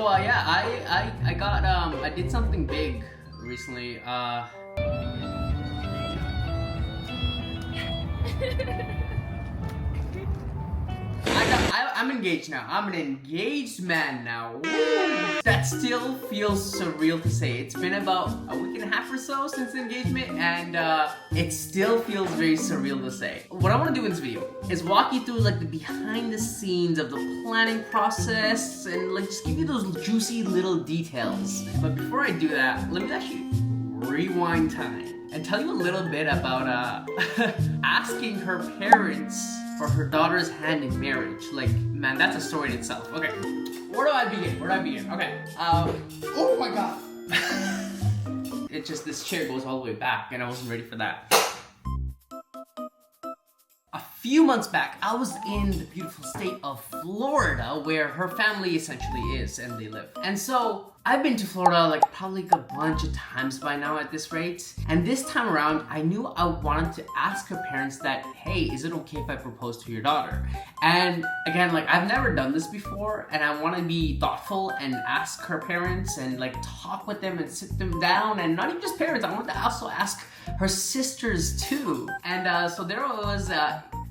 So yeah, I got I did something big recently. I'm engaged now. I'm an engaged man now. Woo! That still feels surreal to say. It's been about a week and a half or so since the engagement, and it still feels very surreal to say. What I want to do in this video is walk you through like the behind the scenes of the planning process and like just give you those juicy little details. But before I do that, let me actually rewind time and tell you a little bit about asking her parents for her daughter's hand in marriage. Like, man, that's a story in itself. Okay, where do I begin? Okay, oh my god. It's just this chair goes all the way back and I wasn't ready for that. A few months back, I was in the beautiful state of Florida where her family essentially is and they live. And so I've been to Florida like probably a bunch of times by now at this rate. And this time around, I knew I wanted to ask her parents that, hey, is it okay if I propose to your daughter? And again, like I've never done this before and I want to be thoughtful and ask her parents and like talk with them and sit them down, and not even just parents, I want to also ask her sisters too. And so there was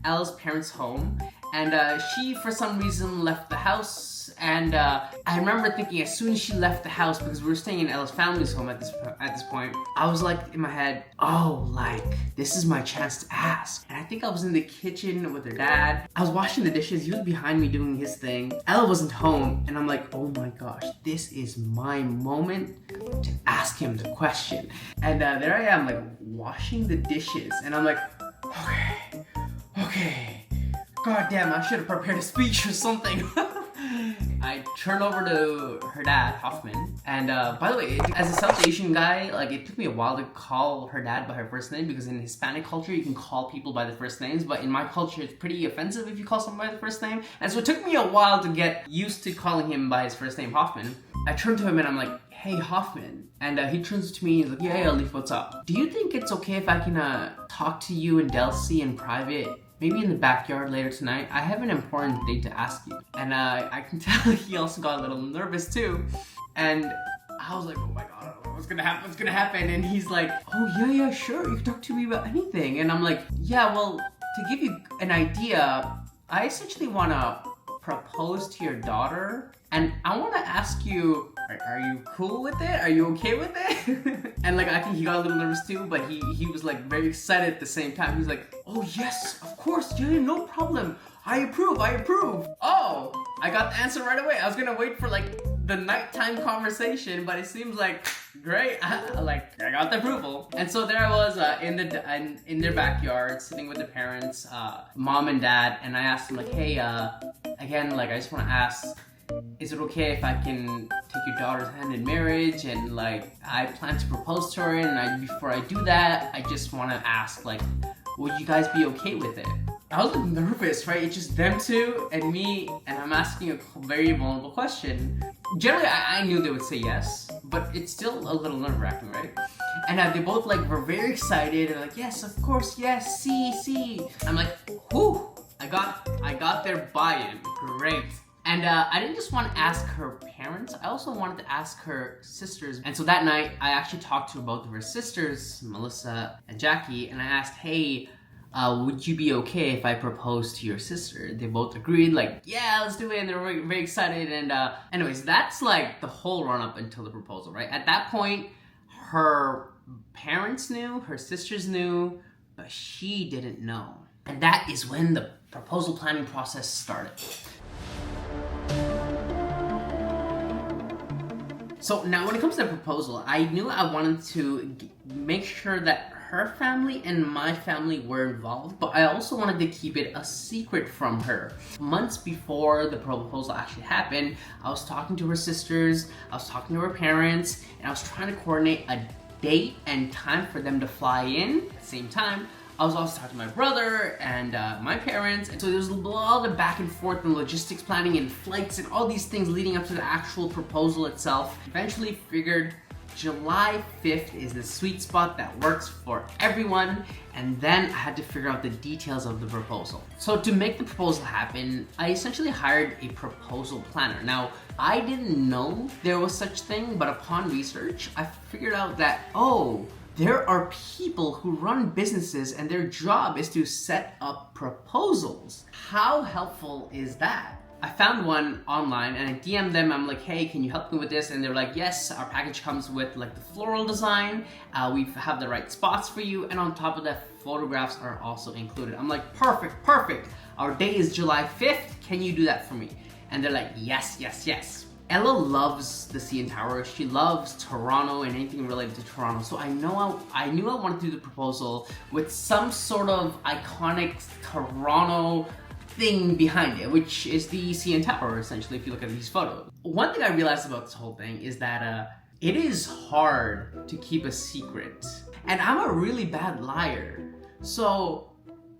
Elle's parents' home, and she for some reason left the house. And I remember thinking as soon as she left the house, because we were staying in Ella's family's home at this point, I was like in my head, oh, like this is my chance to ask. And I think I was in the kitchen with her dad. I was washing the dishes. He was behind me doing his thing. Ella wasn't home, and I'm like, oh my gosh, this is my moment to ask him the question. And there I am, like washing the dishes, and I'm like, okay, god damn, I should have prepared a speech or something. I turn over to her dad, Hoffman, and by the way, as a South Asian guy, like it took me a while to call her dad by her first name, because in Hispanic culture you can call people by their first names, but in my culture it's pretty offensive if you call someone by their first name, and so it took me a while to get used to calling him by his first name, Hoffman. I turned to him and I'm like, hey Hoffman, and he turns to me and he's like, yeah, Leaf, what's up? Do you think it's okay if I can talk to you and Delcy in private? Maybe in the backyard later tonight. I have an important thing to ask you. And I can tell he also got a little nervous too. And I was like, oh my god, I don't know what's gonna happen. And he's like, oh yeah, sure, you can talk to me about anything. And I'm like, yeah, well, to give you an idea, I essentially wanna propose to your daughter. And I wanna ask you, are you cool with it? Are you okay with it? And like, I think he got a little nervous too, but he was like very excited at the same time. He was like, oh yes, of course, yeah, no problem. I approve. Oh, I got the answer right away. I was gonna wait for like the nighttime conversation, but it seems like, great, I got the approval. And so there I was in their backyard, sitting with the parents, mom and dad, and I asked them like, hey, again, like I just wanna ask, is it okay if I can take your daughter's hand in marriage? And like, I plan to propose to her, and before I do that, I just want to ask, like, would you guys be okay with it? I was like nervous, right? It's just them two and me, and I'm asking a very vulnerable question. Generally, I knew they would say yes, but it's still a little nerve-wracking, right? And they both like were very excited and like, yes, of course, yes, see. I'm like, whew, I got their buy-in, great. And I didn't just want to ask her parents, I also wanted to ask her sisters. And so that night, I actually talked to both of her sisters, Melissa and Jackie, and I asked, hey, would you be okay if I proposed to your sister? They both agreed, like, yeah, let's do it, and they were very, very excited. And anyways, that's like the whole run-up until the proposal, right? At that point, her parents knew, her sisters knew, but she didn't know. And that is when the proposal planning process started. So now when it comes to the proposal, I knew I wanted to make sure that her family and my family were involved, but I also wanted to keep it a secret from her. Months before the proposal actually happened, I was talking to her sisters, I was talking to her parents, and I was trying to coordinate a date and time for them to fly in at the same time. I was also talking to my brother and my parents, and so there was a lot of back and forth and logistics planning and flights and all these things leading up to the actual proposal itself. Eventually figured July 5th is the sweet spot that works for everyone, and then I had to figure out the details of the proposal. So to make the proposal happen, I essentially hired a proposal planner. Now, I didn't know there was such thing, but upon research, I figured out that, oh, there are people who run businesses and their job is to set up proposals. How helpful is that? I found one online and I DM'd them. I'm like, hey, can you help me with this? And they're like, yes, our package comes with like the floral design. We have the right spots for you. And on top of that, photographs are also included. I'm like, perfect. Our day is July 5th. Can you do that for me? And they're like, yes. Ella loves the CN Tower. She loves Toronto and anything related to Toronto. So I knew I wanted to do the proposal with some sort of iconic Toronto thing behind it, which is the CN Tower, essentially, if you look at these photos. One thing I realized about this whole thing is that it is hard to keep a secret. And I'm a really bad liar. So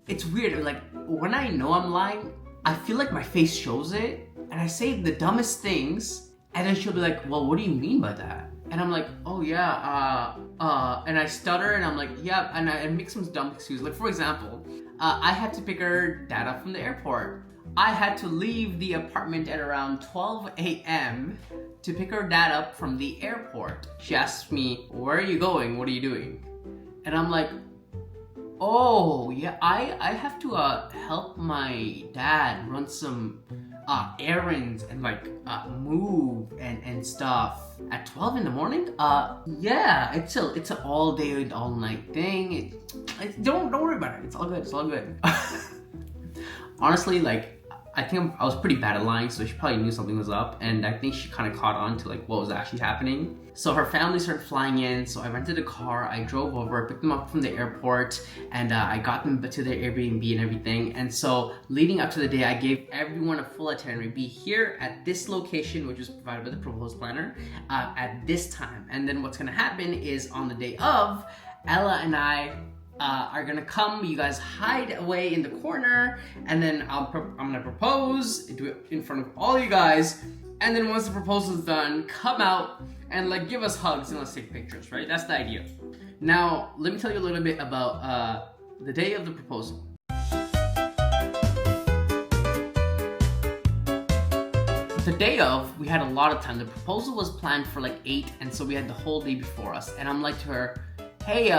it's weird, like when I know I'm lying, I feel like my face shows it, and I say the dumbest things, and then she'll be like, well, what do you mean by that? And I'm like, oh yeah, and I stutter, and I'm like, yeah, and I make some dumb excuses. Like for example, I had to pick her dad up from the airport. I had to leave the apartment at around 12 a.m. to pick her dad up from the airport. She asked me, where are you going? What are you doing? And I'm like, oh yeah, I have to help my dad run some errands and like move and stuff at 12 in the morning. Yeah, it's an all day and all night thing. Don't worry about it. It's all good. Honestly, like I think I was pretty bad at lying, so she probably knew something was up, and I think she kind of caught on to like what was actually happening. So her family started flying in, so I rented a car, I drove over, picked them up from the airport, and I got them to their Airbnb and everything. And so leading up to the day, I gave everyone a full itinerary. Be here at this location, which was provided by the proposal planner, at this time. And then what's gonna happen is on the day of, Ella and I are gonna come, you guys hide away in the corner, and then I'm gonna propose, do it in front of all you guys, and then once the proposal is done, come out and like give us hugs and let's take pictures, right? That's the idea. Now, let me tell you a little bit about the day of the proposal. The day of, we had a lot of time. The proposal was planned for like 8, and so we had the whole day before us. And I'm like to her, hey,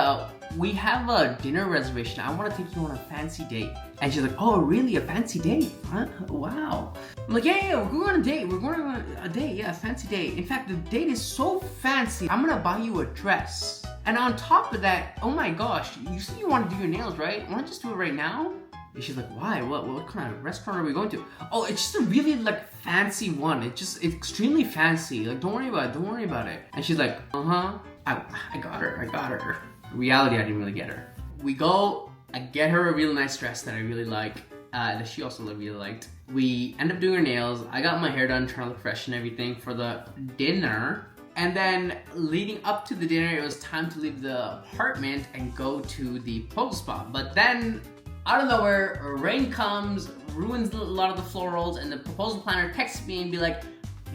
we have a dinner reservation. I want to take you on a fancy date. And she's like, oh, really? A fancy date? Huh? Wow. I'm like, yeah, we're going on a date. We're going on a date, yeah, a fancy date. In fact, the date is so fancy, I'm gonna buy you a dress. And on top of that, oh my gosh, you said you want to do your nails, right? Want to just do it right now? And she's like, why? What kind of restaurant are we going to? Oh, it's just a really like fancy one. It's extremely fancy. Like, don't worry about it. And she's like, uh-huh. I got her. In reality, I didn't really get her. We go, I get her a really nice dress that I really like, that she also really liked. We end up doing her nails. I got my hair done, trying to look fresh and everything for the dinner. And then leading up to the dinner, it was time to leave the apartment and go to the proposal spot. But then, out of nowhere, rain comes, ruins a lot of the florals, and the proposal planner texts me and be like,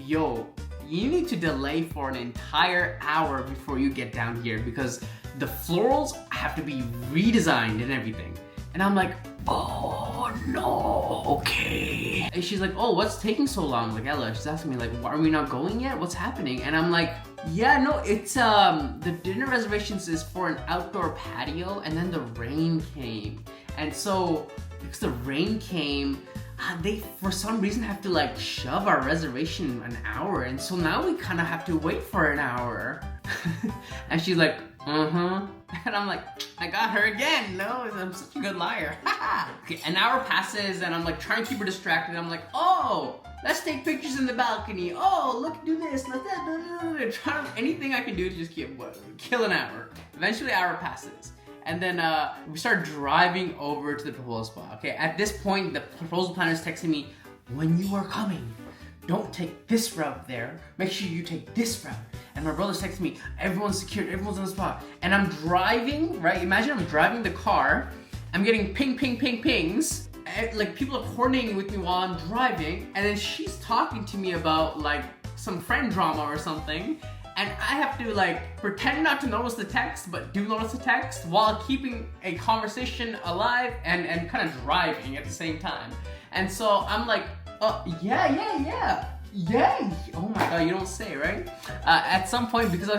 yo, you need to delay for an entire hour before you get down here because the florals have to be redesigned and everything. And I'm like, oh no, okay. And she's like, oh, what's taking so long? Like, Ella, she's asking me like, are we not going yet? What's happening? And I'm like, yeah, no, it's, the dinner reservations is for an outdoor patio, and then the rain came. And so, because the rain came, they for some reason have to like shove our reservation an hour, and so now we kind of have to wait for an hour. And she's like, and I'm like, I got her again. No, I'm such a good liar. Okay, an hour passes and I'm like trying to keep her distracted. I'm like, oh, let's take pictures in the balcony. Oh, look, do this, let that, trying anything I can do to just kill an hour. Eventually, an hour passes. And then we start driving over to the proposal spot. Okay, at this point, the proposal planner is texting me, when you are coming, don't take this route there. Make sure you take this route. And my brother's texting me, everyone's secured, everyone's on the spot. And I'm driving, right? Imagine I'm driving the car. I'm getting pings. Like people are coordinating with me while I'm driving. And then she's talking to me about like some friend drama or something. and I have to like pretend not to notice the text, but do notice the text while keeping a conversation alive and kind of driving at the same time. And so I'm like, yeah. Oh my god, you don't say, right? At some point, because I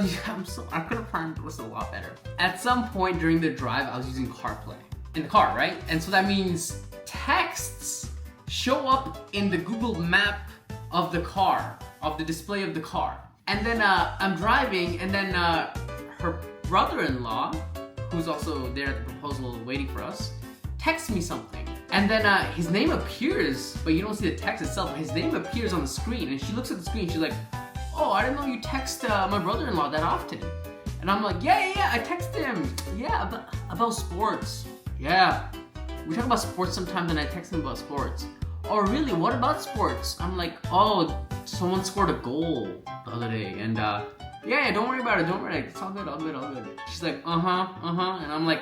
could have planned this a lot better. At some point during the drive, I was using CarPlay in the car, right? And so that means texts show up in the Google map of the car, of the display of the car. And then I'm driving, and then her brother-in-law, who's also there at the proposal waiting for us, texts me something. And then his name appears, but you don't see the text itself. His name appears on the screen, and she looks at the screen, she's like, oh, I didn't know you text my brother-in-law that often. And I'm like, yeah, I text him. Yeah, about sports. Yeah, we talk about sports sometimes, and I text him about sports. Oh, really? What about sports? I'm like, oh, someone scored a goal the other day, and yeah, don't worry about it, it's all good. She's like, uh-huh, and I'm like,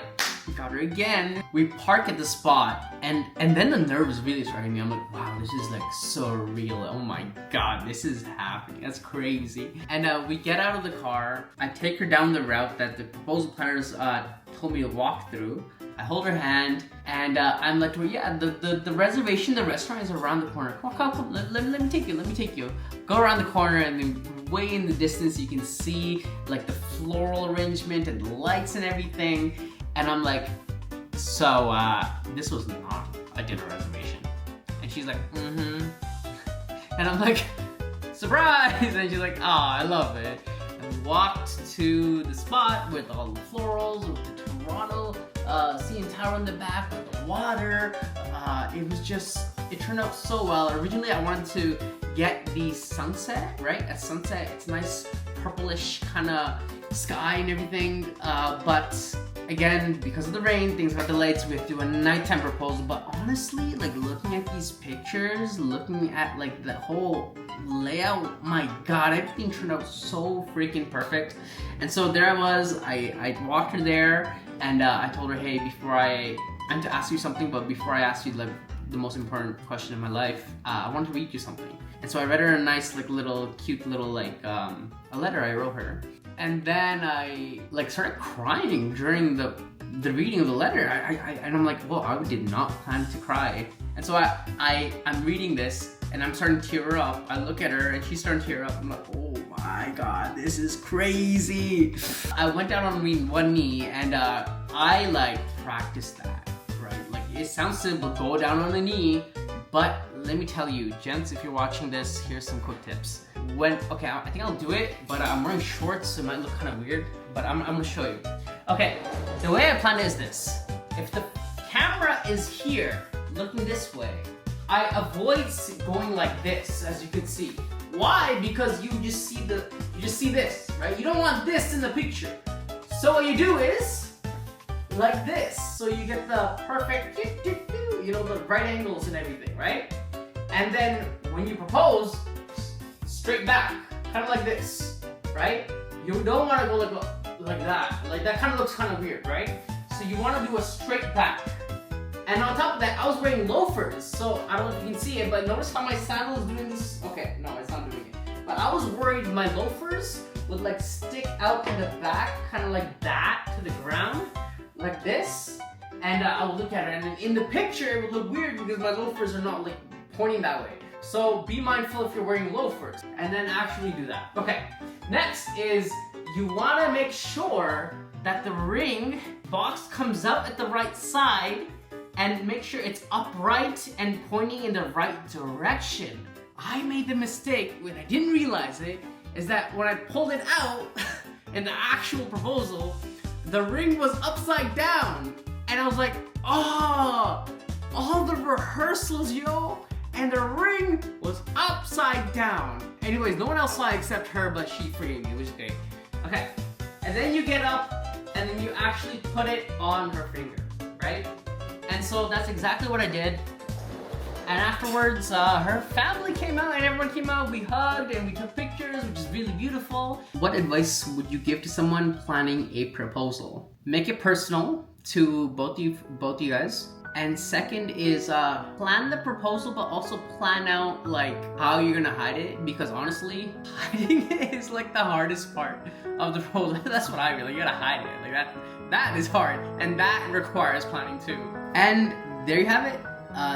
got her again. We park at the spot, and then the nerves really started me. I'm like, wow, this is like so real. Oh my god, this is happening. That's crazy. And we get out of the car. I take her down the route that the proposal planners told me to walk through. I hold her hand, and I'm like to her, yeah, the reservation, the restaurant is around the corner. Come, let me take you. Go around the corner, and then way in the distance you can see like the floral arrangement and the lights and everything. And I'm like, so this was not a dinner reservation. And she's like, mm-hmm. And I'm like, surprise! And she's like, oh, I love it. And we walked to the spot with all the florals, with the Toronto CN Tower in the back, with the water. It turned out so well. Originally, I wanted to get the sunset, right? At sunset, it's nice purplish kind of sky and everything, but again, because of the rain, things got delayed, so we have to do a nighttime proposal. But honestly, like looking at these pictures, looking at like the whole layout, my god, everything turned out so freaking perfect. And so there I was, I walked her there, and I told her, hey, I'm to ask you something, but before I ask you like the most important question in my life, I want to read you something. And so I read her a nice like cute little a letter I wrote her. And then I like started crying during the reading of the letter. And I'm like, well, I did not plan to cry. And so I'm reading this, and I'm starting to tear up. I look at her, and she's starting to tear up. I'm like, oh my god, this is crazy. I went down on one knee, and I like practiced that, right? Like it sounds simple, go down on the knee, but let me tell you, gents, if you're watching this, here's some quick tips. I think I'll do it, but I'm wearing shorts, so it might look kind of weird, but I'm gonna show you. Okay, the way I planned it is this. If the camera is here, looking this way, I avoid going like this, as you can see. Why? Because you just see this, right? You don't want this in the picture. So what you do is, like this, so you get the perfect, the right angles and everything, right? And then when you propose, straight back, kind of like this, right? You don't want to go like that. Like that kind of looks kind of weird, right? So you want to do a straight back. And on top of that, I was wearing loafers, so I don't know if you can see it, but notice how my sandal is doing this? Okay, no, it's not doing it. But I was worried my loafers would like stick out in the back, kind of like that to the ground, like this. And I would look at it, and then in the picture, it would look weird because my loafers are not like pointing that way. So be mindful if you're wearing loafers, and then actually do that. Okay, next is you want to make sure that the ring box comes out at the right side, and make sure it's upright and pointing in the right direction. I made the mistake, when I didn't realize it, is that when I pulled it out in the actual proposal, the ring was upside down. And I was like, oh, all the rehearsals, yo, and the ring was upside down. Anyways, no one else saw it except her, but she forgave me, which is great. Okay, and then you get up, and then you actually put it on her finger, right? And so that's exactly what I did. And afterwards, her family came out, and everyone came out. We hugged, and we took pictures, which is really beautiful. What advice would you give to someone planning a proposal? Make it personal to both you guys. And second is plan the proposal, but also plan out like how you're gonna hide it, because honestly, hiding it is like the hardest part of the proposal. That's what I feel. Like, you gotta hide it. Like that is hard, and that requires planning too. And there you have it.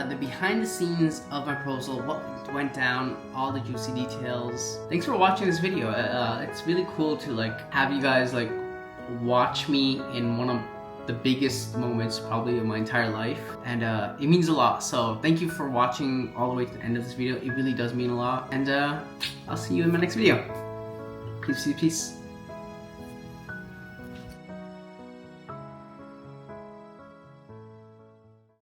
The behind the scenes of my proposal, what went down, all the juicy details. Thanks for watching this video. It's really cool to like have you guys like watch me in one of the biggest moments probably of my entire life, and it means a lot. So thank you for watching all the way to the end of this video. It really does mean a lot, and I'll see you in my next video. Peace.